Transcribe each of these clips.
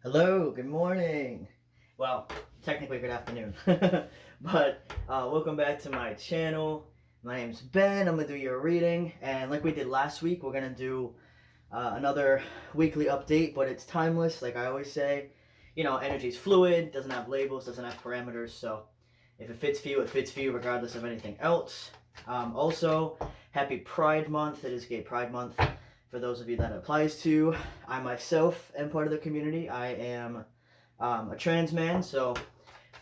Hello, good morning. Well, technically good afternoon. But welcome back to my channel. My name's Ben. I'm gonna do your reading, and like we did last week, we're gonna do another weekly update, but it's timeless, like I always say. You know, energy's fluid, doesn't have labels, doesn't have parameters, so if it fits for you, it fits for you regardless of anything else. Also, happy Pride Month. It is Gay Pride Month. For those of you that it applies to, I myself am part of the community. I am a trans man, so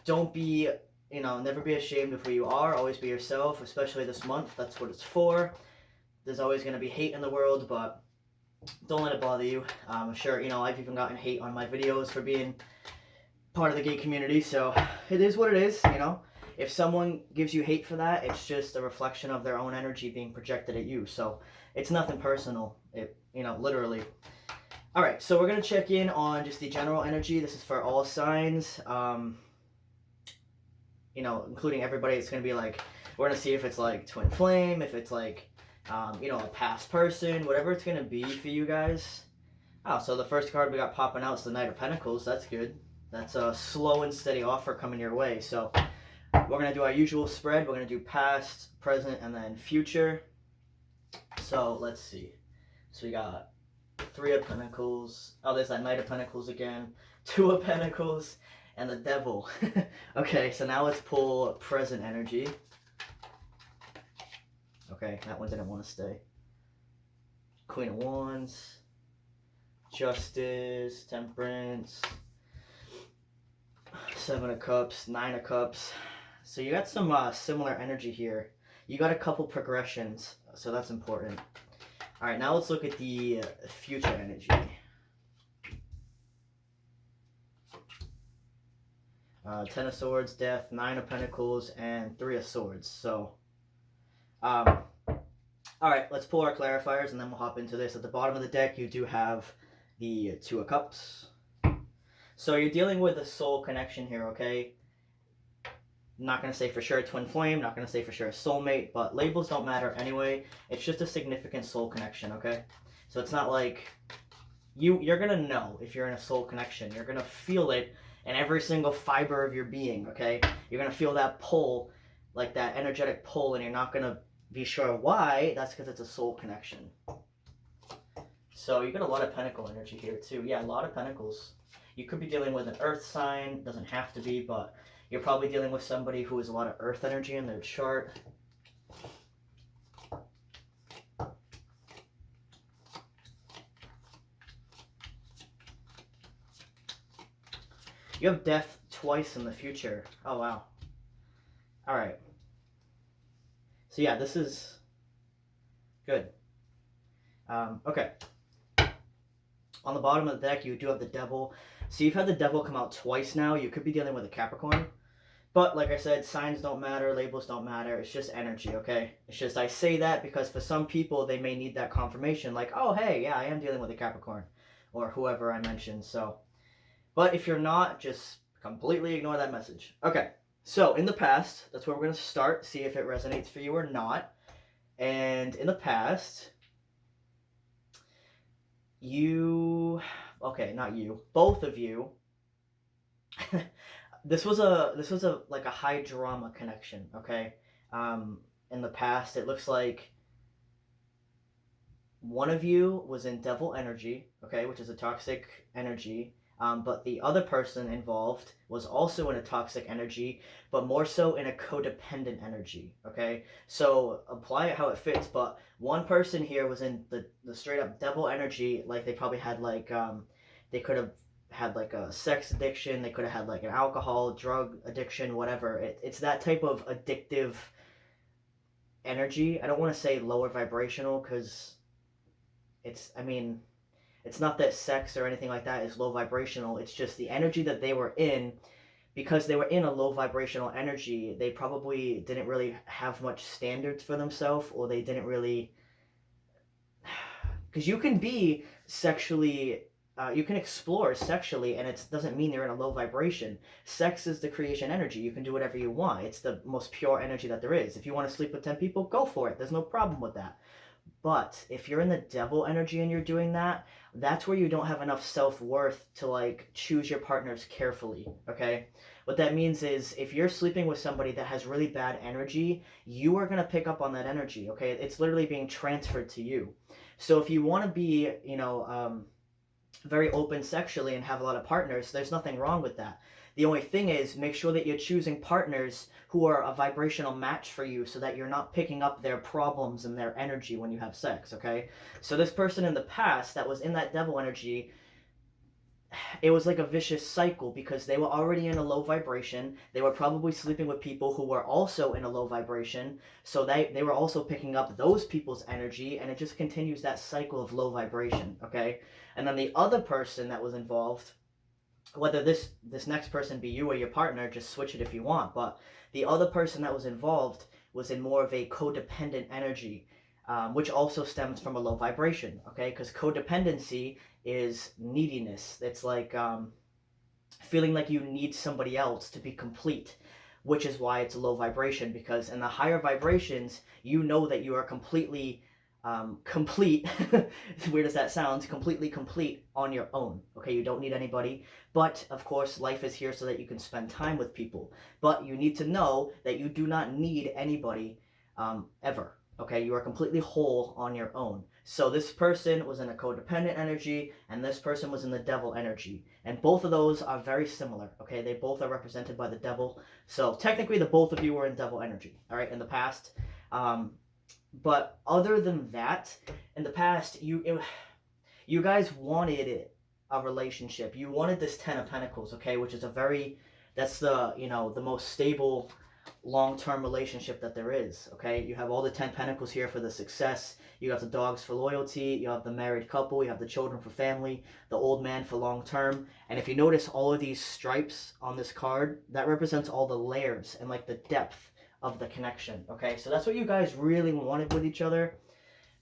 don't be, never be ashamed of who you are. Always be yourself, especially this month. That's what it's for. There's always going to be hate in the world, but don't let it bother you. I'm sure, I've even gotten hate on my videos for being part of the gay community, so it is what it is. If someone gives you hate for that, it's just a reflection of their own energy being projected at you. So it's nothing personal. Literally. All right, so we're gonna check in on just the general energy. This is for all signs. Including everybody. It's gonna be like, we're gonna see if it's like twin flame, if it's like, a past person, whatever it's gonna be for you guys. Oh, so the first card we got popping out is the Knight of Pentacles. That's good. That's a slow and steady offer coming your way. So we're going to do our usual spread. We're going to do past, present, and then future. So let's see. So we got Three of Pentacles. Oh, there's that Knight of Pentacles again. Two of Pentacles and the Devil. Okay, so now let's pull present energy. Okay, that one didn't want to stay. Queen of Wands. Justice, Temperance. Seven of Cups, Nine of Cups. So you got some similar energy here. You got a couple progressions, so that's important. All right, now let's look at the future energy. Ten of Swords, Death, Nine of Pentacles, and Three of Swords. So, all right, let's pull our clarifiers, and then we'll hop into this. At the bottom of the deck, you do have the Two of Cups. So you're dealing with a soul connection here, okay? Not going to say for sure twin flame, not going to say for sure soulmate, but labels don't matter anyway. It's just a significant soul connection, okay? So it's not like you're going to know if you're in a soul connection. You're going to feel it in every single fiber of your being, okay? You're going to feel that pull, like that energetic pull, and you're not going to be sure why. That's because it's a soul connection. So you got a lot of pentacle energy here too. Yeah, a lot of pentacles. You could be dealing with an earth sign, doesn't have to be, but you're probably dealing with somebody who has a lot of earth energy in their chart. You have death twice in the future. Oh, wow. All right. So yeah, this is good. Okay. On the bottom of the deck, you do have the Devil. So you've had the Devil come out twice now. You could be dealing with a Capricorn. But like I said, signs don't matter, labels don't matter. It's just energy, okay? It's just I say that because for some people, they may need that confirmation. Like, oh, hey, yeah, I am dealing with a Capricorn. Or whoever I mentioned, so. But if you're not, just completely ignore that message. Okay, so in the past, that's where we're going to start. See if it resonates for you or not. And in the past, not you, both of you, this was a like a high drama connection, okay? In the past, it looks like one of you was in devil energy, okay, which is a toxic energy, but the other person involved was also in a toxic energy, but more so in a codependent energy, okay? So apply it how it fits, but one person here was in the straight up devil energy, like they probably had like, they could have had like a sex addiction, they could have had like an alcohol, drug addiction, whatever. It's that type of addictive energy. I don't want to say lower vibrational because it's not that sex or anything like that is low vibrational. It's just the energy that they were in, because they were in a low vibrational energy, they probably didn't really have much standards for themselves, or they didn't really, because you can be sexually, you can explore sexually, and it doesn't mean you're in a low vibration. Sex is the creation energy. You can do whatever you want. It's the most pure energy that there is. If you want to sleep with 10 people, go for it. There's no problem with that. But if you're in the devil energy and you're doing that, that's where you don't have enough self-worth to like choose your partners carefully, okay? What that means is if you're sleeping with somebody that has really bad energy, you are going to pick up on that energy, okay? It's literally being transferred to you. So if you want to be, very open sexually and have a lot of partners, there's nothing wrong with that. The only thing is, make sure that you're choosing partners who are a vibrational match for you so that you're not picking up their problems and their energy when you have sex, okay? So this person in the past that was in that devil energy, it was like a vicious cycle because they were already in a low vibration. They were probably sleeping with people who were also in a low vibration. So they were also picking up those people's energy, and it just continues that cycle of low vibration, okay? And then the other person that was involved, whether this next person be you or your partner, just switch it if you want, but the other person that was involved was in more of a codependent energy, which also stems from a low vibration, okay? Because codependency is neediness. It's like feeling like you need somebody else to be complete, which is why it's a low vibration, because in the higher vibrations, you know that you are completely complete, as weird as that sounds, completely complete on your own, okay? You don't need anybody, but of course life is here so that you can spend time with people, but you need to know that you do not need anybody ever, okay? You are completely whole on your own. So this person was in a codependent energy, and this person was in the devil energy, and both of those are very similar, okay? They both are represented by the devil, so technically the both of you were in devil energy, all right, in the past. But other than that, in the past, you guys wanted a relationship. You wanted this Ten of Pentacles, okay, which is that's the, the most stable long-term relationship that there is, okay? You have all the 10 Pentacles here for the success. You have the dogs for loyalty. You have the married couple. You have the children for family. The old man for long-term. And if you notice all of these stripes on this card, that represents all the layers and like the depth of the connection, okay? So that's what you guys really wanted with each other,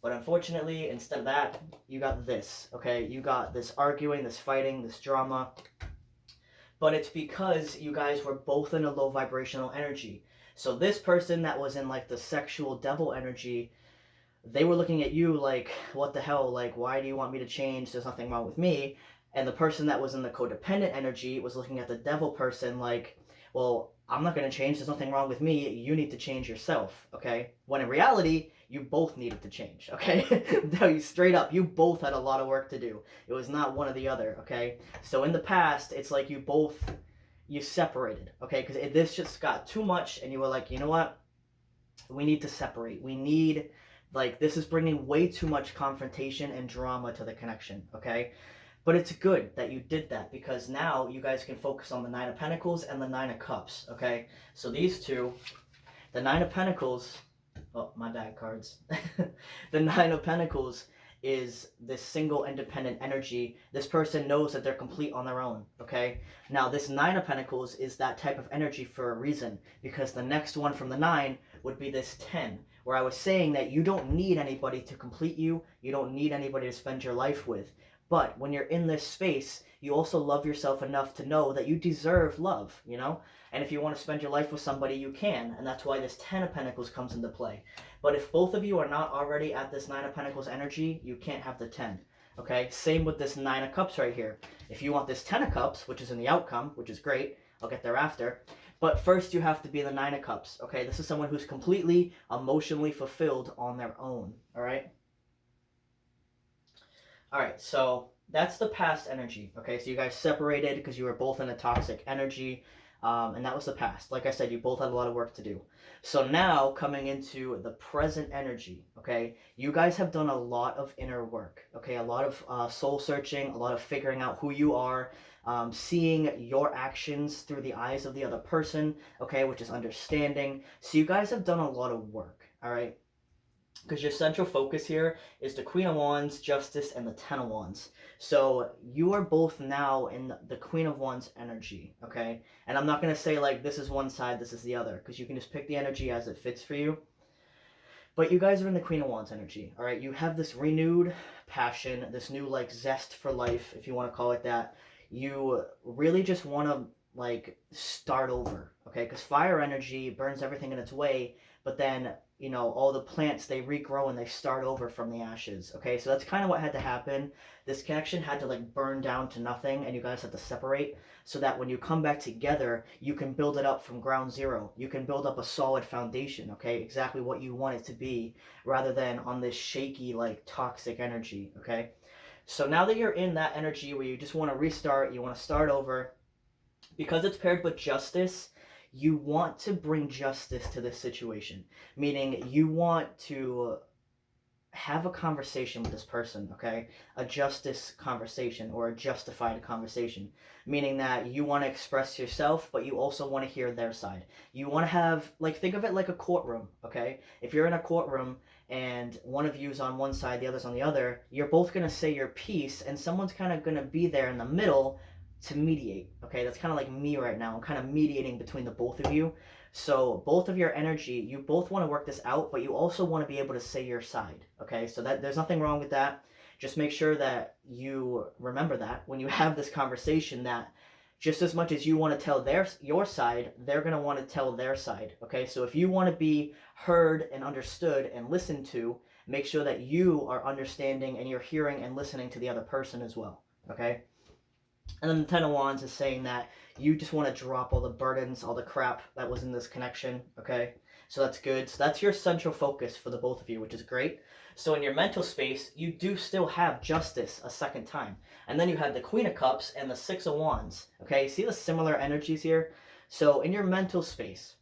but unfortunately, instead of that, you got this, okay? You got this arguing, this fighting, this drama, but it's because you guys were both in a low vibrational energy. So this person that was in like the sexual devil energy, they were looking at you like, what the hell, like, why do you want me to change? There's nothing wrong with me. And the person that was in the codependent energy was looking at the devil person like, well, I'm not going to change. There's nothing wrong with me. You need to change yourself, okay? When in reality, you both needed to change, okay? No, straight up, you both had a lot of work to do. It was not one or the other, okay? So in the past, it's like you separated, okay? Because this just got too much, and you were like, you know what? We need to separate. We need, like, this is bringing way too much confrontation and drama to the connection, okay? But it's good that you did that, because now you guys can focus on the Nine of Pentacles and the Nine of Cups, okay? So these two, the Nine of Pentacles, oh, my bad cards. The Nine of Pentacles is this single independent energy. This person knows that they're complete on their own, okay? Now, this Nine of Pentacles is that type of energy for a reason, because the next one from the Nine would be this 10, where I was saying that you don't need anybody to complete you. You don't need anybody to spend your life with. But when you're in this space, you also love yourself enough to know that you deserve love, And if you want to spend your life with somebody, you can. And that's why this 10 of Pentacles comes into play. But if both of you are not already at this 9 of Pentacles energy, you can't have the 10. Okay? Same with this 9 of Cups right here. If you want this 10 of Cups, which is in the outcome, which is great, I'll get there after. But first you have to be the 9 of Cups. Okay? This is someone who's completely emotionally fulfilled on their own. Alright? Alright, so that's the past energy, okay? So you guys separated because you were both in a toxic energy, and that was the past. Like I said, you both had a lot of work to do. So now, coming into the present energy, okay? You guys have done a lot of inner work, okay? A lot of soul searching, a lot of figuring out who you are, seeing your actions through the eyes of the other person, okay? Which is understanding. So you guys have done a lot of work, alright? Because your central focus here is the Queen of Wands, Justice, and the Ten of Wands. So you are both now in the Queen of Wands energy, okay? And I'm not going to say, like, this is one side, this is the other, because you can just pick the energy as it fits for you. But you guys are in the Queen of Wands energy, all right? You have this renewed passion, this new, like, zest for life, if you want to call it that. You really just want to, like, start over, okay? Because fire energy burns everything in its way, but then, you know, all the plants, they regrow and they start over from the ashes. Okay, so that's kind of what had to happen. This connection had to like burn down to nothing, and you guys had to separate so that when you come back together, you can build it up from ground zero. You can build up a solid foundation, okay, exactly what you want it to be, rather than on this shaky, like toxic energy. Okay, so now that you're in that energy where you just want to restart, you want to start over, because it's paired with justice, you want to bring justice to this situation. Meaning, you want to have a conversation with this person, okay? A justice conversation or a justified conversation. Meaning that you want to express yourself, but you also want to hear their side. You want to have, like, think of it like a courtroom, okay? If you're in a courtroom and one of you's on one side, the other's on the other, you're both going to say your piece, and someone's kind of going to be there in the middle to mediate, okay? That's kind of like me right now. I'm kind of mediating between the both of you. So both of your energy, you both want to work this out, but you also want to be able to say your side, okay? So that there's nothing wrong with that. Just make sure that you remember that when you have this conversation, that just as much as you want to tell your side, they're going to want to tell their side, okay? So if you want to be heard and understood and listened to, make sure that you are understanding and you're hearing and listening to the other person as well, okay? And then the Ten of Wands is saying that you just want to drop all the burdens, all the crap that was in this connection, okay? So that's good. So that's your central focus for the both of you, which is great. So in your mental space, you do still have justice a second time. And then you have the Queen of Cups and the Six of Wands, okay? See the similar energies here? So in your mental space,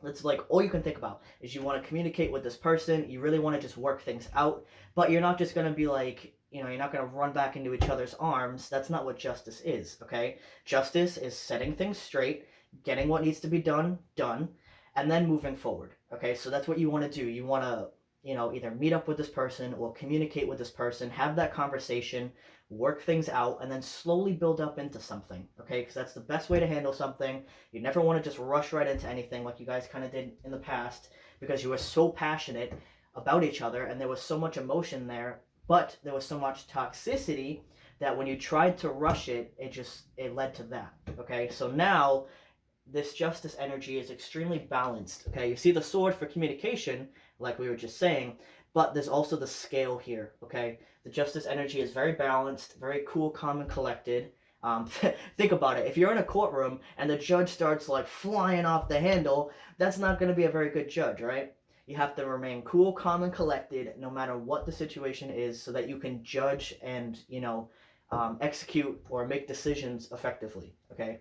that's like all you can think about is you want to communicate with this person. You really want to just work things out, but you're not just going to be like, you know, you're not going to run back into each other's arms. That's not what justice is, okay? Justice is setting things straight, getting what needs to be done, and then moving forward, okay? So that's what you want to do. You want to, you know, either meet up with this person or communicate with this person, have that conversation, work things out, and then slowly build up into something, okay? Because that's the best way to handle something. You never want to just rush right into anything like you guys kind of did in the past, because you were so passionate about each other and there was so much emotion there, but there was so much toxicity that when you tried to rush it, it led to that, okay? So now this justice energy is extremely balanced, okay? You see the sword for communication, like we were just saying, but there's also the scale here, okay? The justice energy is very balanced, very cool, calm, and collected. Think about it. If you're in a courtroom and the judge starts like flying off the handle, that's not going to be a very good judge, right? You have to remain cool, calm, and collected no matter what the situation is, so that you can judge and, you know, execute or make decisions effectively, okay?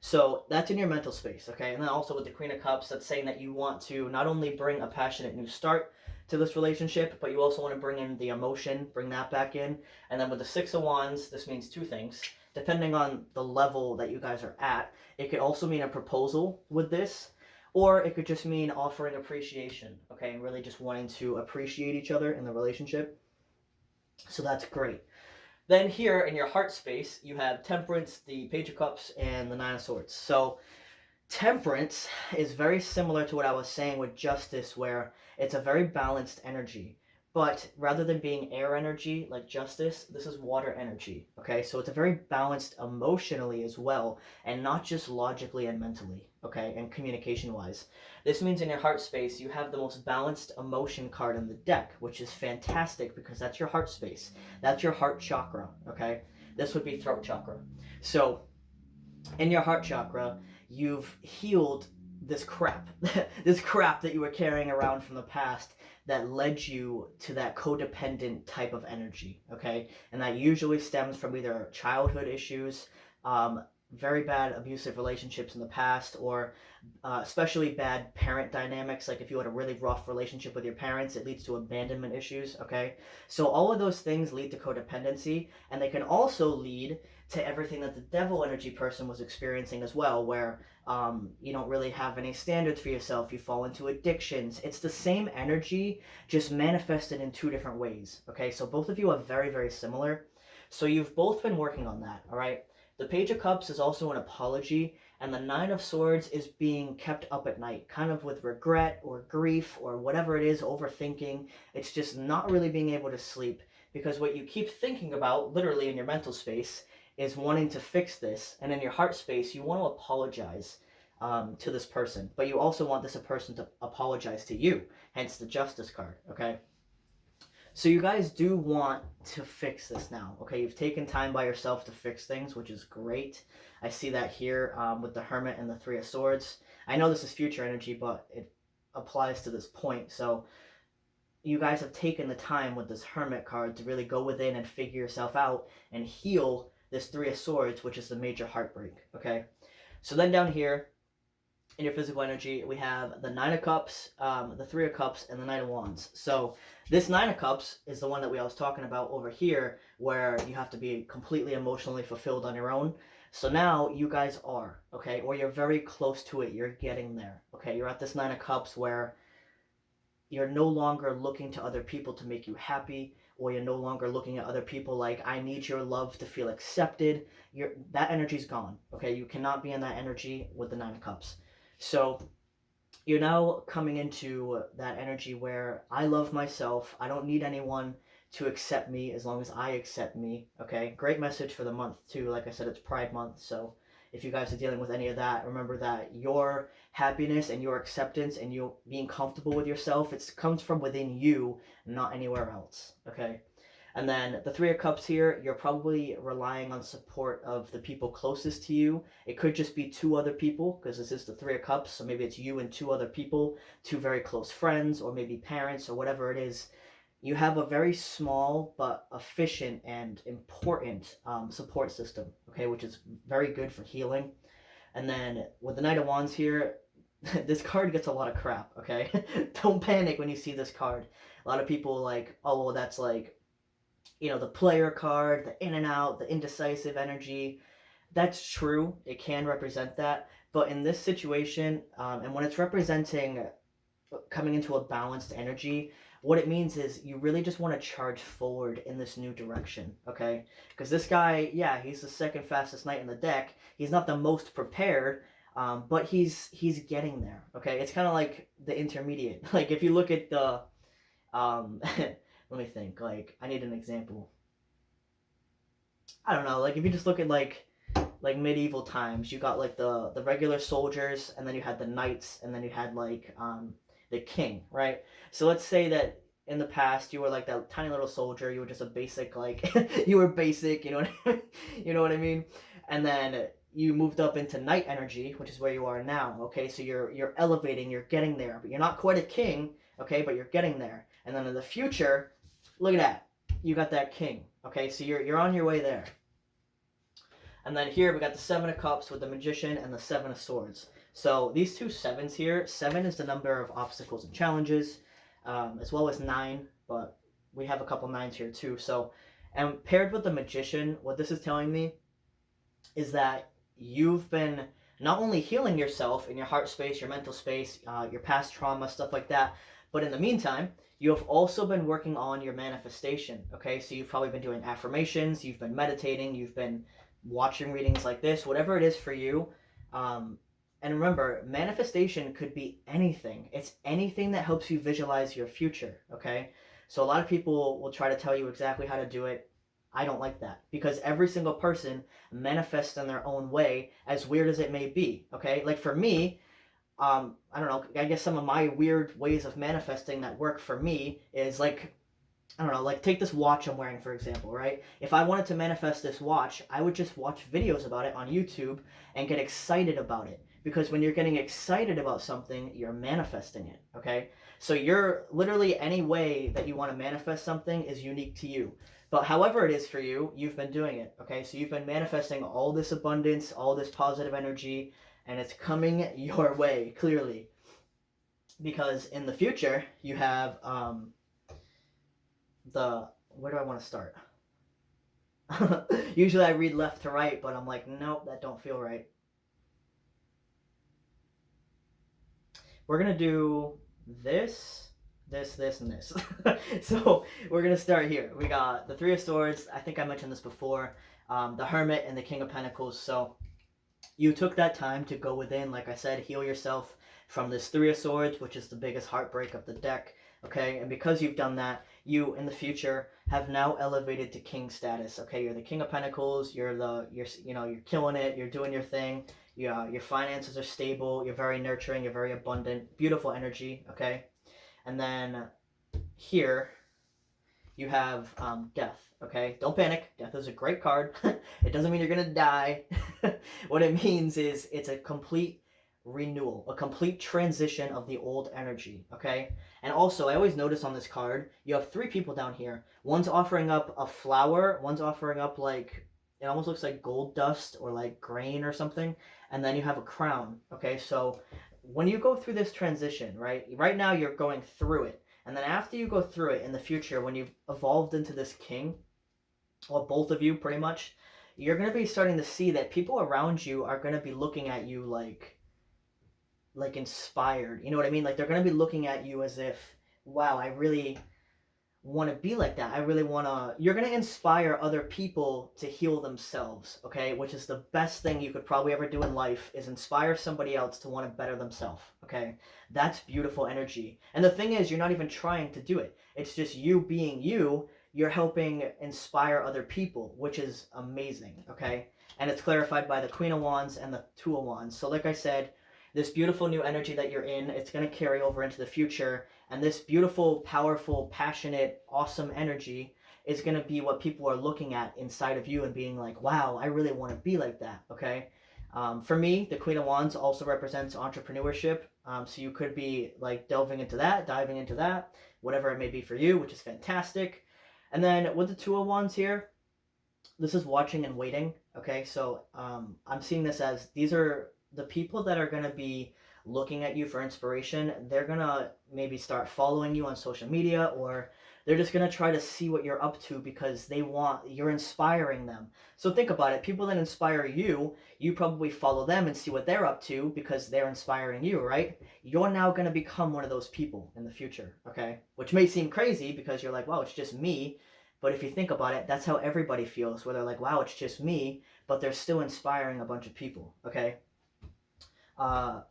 So that's in your mental space, okay? And then also with the Queen of Cups, that's saying that you want to not only bring a passionate new start to this relationship, but you also want to bring in the emotion, bring that back in. And then with the Six of Wands, this means two things. Depending on the level that you guys are at, it could also mean a proposal with this, or it could just mean offering appreciation, okay? And really just wanting to appreciate each other in the relationship. So that's great. Then here in your heart space, you have Temperance, the Page of Cups, and the Nine of Swords. So Temperance is very similar to what I was saying with Justice, where it's a very balanced energy. But rather than being air energy like Justice, this is water energy, okay? So it's a very balanced emotionally as well, and not just logically and mentally, okay, and communication-wise. This means in your heart space, you have the most balanced emotion card in the deck, which is fantastic because that's your heart space. That's your heart chakra, okay? This would be throat chakra. So in your heart chakra, you've healed this crap, this crap that you were carrying around from the past that led you to that codependent type of energy, okay? And that usually stems from either childhood issues, very bad abusive relationships in the past, or especially bad parent dynamics. Like if you had a really rough relationship with your parents, it leads to abandonment issues, okay? So all of those things lead to codependency, and they can also lead to everything that the devil energy person was experiencing as well, where you don't really have any standards for yourself, you fall into addictions. It's the same energy, just manifested in two different ways, okay? So both of you are very, very similar. So you've both been working on that, all right? The Page of Cups is also an apology, and the Nine of Swords is being kept up at night, kind of with regret or grief or whatever it is, overthinking. It's just not really being able to sleep, because what you keep thinking about, literally in your mental space, is wanting to fix this, and in your heart space, you want to apologize. to this person, but you also want this person to apologize to you, hence the Justice card, okay? So you guys do want to fix this now, okay? You've taken time by yourself to fix things, which is great. I see that here with the Hermit and the Three of Swords. I know this is future energy, but it applies to this point. So you guys have taken the time with this Hermit card to really go within and figure yourself out and heal this Three of Swords, which is the major heartbreak, okay? So then down here, in your physical energy, we have the Nine of Cups, the Three of Cups, and the Knight of Wands. So this Nine of Cups is the one that I was talking about over here, where you have to be completely emotionally fulfilled on your own. So now you guys are, okay, or you're very close to it. You're getting there, okay? You're at this Nine of Cups where you're no longer looking to other people to make you happy, or you're no longer looking at other people like, I need your love to feel accepted. That energy's gone, okay? You cannot be in that energy with the Nine of Cups. So you're now coming into that energy where I love myself. I don't need anyone to accept me as long as I accept me, okay? Great message for the month, too. Like I said, it's Pride Month, so if you guys are dealing with any of that, remember that your happiness and your acceptance and you being comfortable with yourself, it comes from within you, not anywhere else, okay? And then the Three of Cups here, you're probably relying on support of the people closest to you. It could just be two other people, because this is the Three of Cups, so maybe it's you and two other people, two very close friends, or maybe parents, or whatever it is. You have a very small but efficient and important support system, okay, which is very good for healing. And then with the Knight of Wands here, this card gets a lot of crap, okay? Don't panic when you see this card. A lot of people like, oh, well, that's like, you know, the player card, the in and out, the indecisive energy. That's true. It can represent that. But in this situation, and when it's representing coming into a balanced energy, what it means is you really just want to charge forward in this new direction, okay? Because this guy, yeah, he's the second fastest knight in the deck. He's not the most prepared, but he's getting there, okay? It's kind of like the intermediate. Like if you look at the, let me think, like I need an example. I don't know, like if you just look at like medieval times, you got like the regular soldiers, and then you had the knights, and then you had like the king, right? So let's say that in the past you were like that tiny little soldier, you were just a basic, like you were basic, you know what I mean? You know what I mean? And then you moved up into knight energy, which is where you are now, okay? So you're elevating, you're getting there, but you're not quite a king, okay? But you're getting there. And then in the future, look at that, you got that king, okay? So you're on your way there. And then here we got the Seven of Cups with the Magician and the Seven of Swords. So these two sevens here, 7 is the number of obstacles and challenges, as well as 9, but we have a couple 9s here too. So, and paired with the Magician, what this is telling me is that you've been not only healing yourself in your heart space, your mental space, your past trauma, stuff like that, but in the meantime, you have also been working on your manifestation, okay? So you've probably been doing affirmations, you've been meditating, you've been watching readings like this, whatever it is for you. And remember, manifestation could be anything. It's anything that helps you visualize your future, okay? So a lot of people will try to tell you exactly how to do it. I don't like that, because every single person manifests in their own way, as weird as it may be, okay? Like for me, I don't know, I guess some of my weird ways of manifesting that work for me is like, I don't know, like take this watch I'm wearing, for example, right? If I wanted to manifest this watch, I would just watch videos about it on YouTube and get excited about it. Because when you're getting excited about something, you're manifesting it, okay? So you're literally, any way that you want to manifest something is unique to you. But however it is for you, you've been doing it, okay? So you've been manifesting all this abundance, all this positive energy, and it's coming your way, clearly. Because in the future, you have where do I want to start? Usually I read left to right, but I'm like, nope, that don't feel right. We're gonna do this, this, and this. So we're gonna start here. We got the Three of Swords. I think I mentioned this before. The Hermit and the King of Pentacles. So you took that time to go within, like I said, heal yourself from this Three of Swords, which is the biggest heartbreak of the deck. Okay, and because you've done that, you in the future have now elevated to king status. Okay, you're the king of pentacles. You're killing it. You're doing your thing. Your finances are stable. You're very nurturing. You're very abundant. Beautiful energy. Okay, and then here you have death. Okay, don't panic. Death is a great card. It doesn't mean you're gonna die. What it means is it's a complete renewal, a complete transition of the old energy. Okay, and also I always notice on this card you have three people down here. One's offering up a flower. One's offering up like, it almost looks like gold dust or like grain or something, and then you have a crown. Okay, so when you go through this transition, right now you're going through it. And then after you go through it in the future, when you've evolved into this king, or both of you pretty much, you're going to be starting to see that people around you are going to be looking at you like inspired. You know what I mean? Like they're going to be looking at you as if, wow, I really want to be like that. I really want to. You're going to inspire other people to heal themselves, okay? Which is the best thing you could probably ever do in life, is inspire somebody else to want to better themselves, okay? That's beautiful energy. And the thing is, you're not even trying to do it. It's just you being you. You're helping inspire other people, which is amazing, okay? And it's clarified by the Queen of Wands and the Two of Wands. So like I said, this beautiful new energy that you're in, it's going to carry over into the future. And this beautiful, powerful, passionate, awesome energy is going to be what people are looking at inside of you and being like, wow, I really want to be like that, okay? For me, the Queen of Wands also represents entrepreneurship. So you could be like diving into that, whatever it may be for you, which is fantastic. And then with the Two of Wands here, this is watching and waiting, okay? So I'm seeing this as these are the people that are going to be looking at you for inspiration. They're going to maybe start following you on social media, or they're just going to try to see what you're up to because you're inspiring them. So think about it. People that inspire you, you probably follow them and see what they're up to because they're inspiring you, right? You're now going to become one of those people in the future, okay? Which may seem crazy because you're like, wow, it's just me. But if you think about it, that's how everybody feels, where they're like, wow, it's just me, but they're still inspiring a bunch of people, okay? Then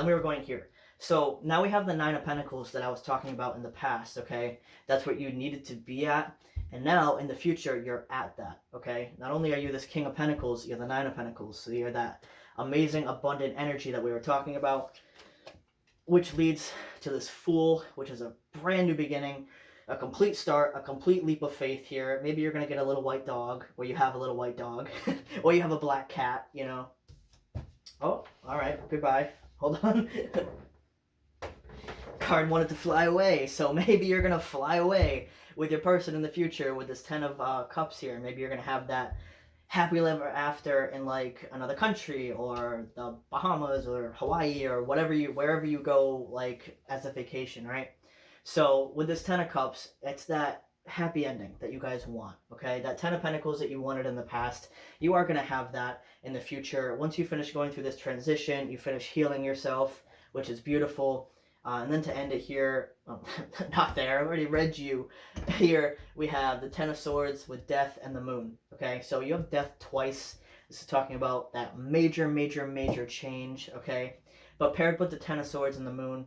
we were going here. So now we have the Nine of Pentacles that I was talking about in the past, okay? That's what you needed to be at. And now in the future, you're at that, okay? Not only are you this King of Pentacles, you're the Nine of Pentacles. So you're that amazing, abundant energy that we were talking about, which leads to this Fool, which is a brand new beginning, a complete start, a complete leap of faith here. Maybe you're going to get a little white dog, or you have a little white dog, or you have a black cat, you know? Oh, all right. Goodbye. Hold on. Card wanted to fly away, so maybe you're going to fly away with your person in the future with this Ten of Cups here. Maybe you're going to have that happily ever after in like another country or the Bahamas or Hawaii or wherever you go like as a vacation, right? So with this Ten of Cups, it's that happy ending that you guys want, okay? That Ten of Pentacles that you wanted in the past, you are going to have that in the future. Once you finish going through this transition, you finish healing yourself, which is beautiful. And then to end it here, well, not there, I've already read you. Here we have the Ten of Swords with Death and the Moon, okay? So you have Death twice. This is talking about that major, major, major change, okay? But paired with the Ten of Swords and the Moon,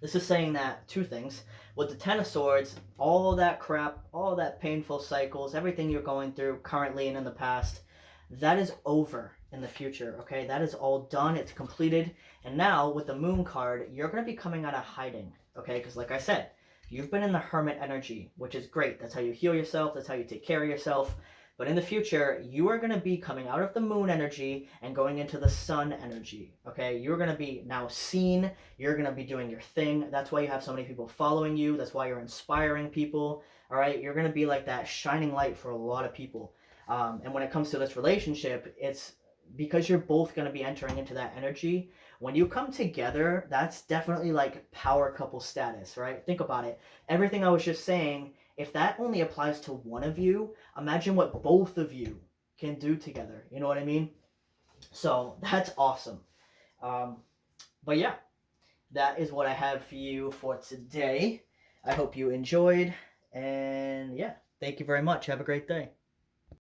this is saying that two things. With the Ten of Swords, all that crap, all that painful cycles, everything you're going through currently and in the past, that is over in the future, okay? That is all done. It's completed. And now with the Moon card, you're going to be coming out of hiding, okay? Because like I said, you've been in the Hermit energy, which is great. That's how you heal yourself. That's how you take care of yourself. But in the future, you are going to be coming out of the Moon energy and going into the Sun energy, okay? You're going to be now seen. You're going to be doing your thing. That's why you have so many people following you. That's why you're inspiring people, all right? You're going to be like that shining light for a lot of people. And when it comes to this relationship, it's because you're both going to be entering into that energy. When you come together, that's definitely like power couple status, right? Think about it. Everything I was just saying, if that only applies to one of you, imagine what both of you can do together. You know what I mean? So that's awesome. But yeah, that is what I have for you for today. I hope you enjoyed. And yeah, thank you very much. Have a great day.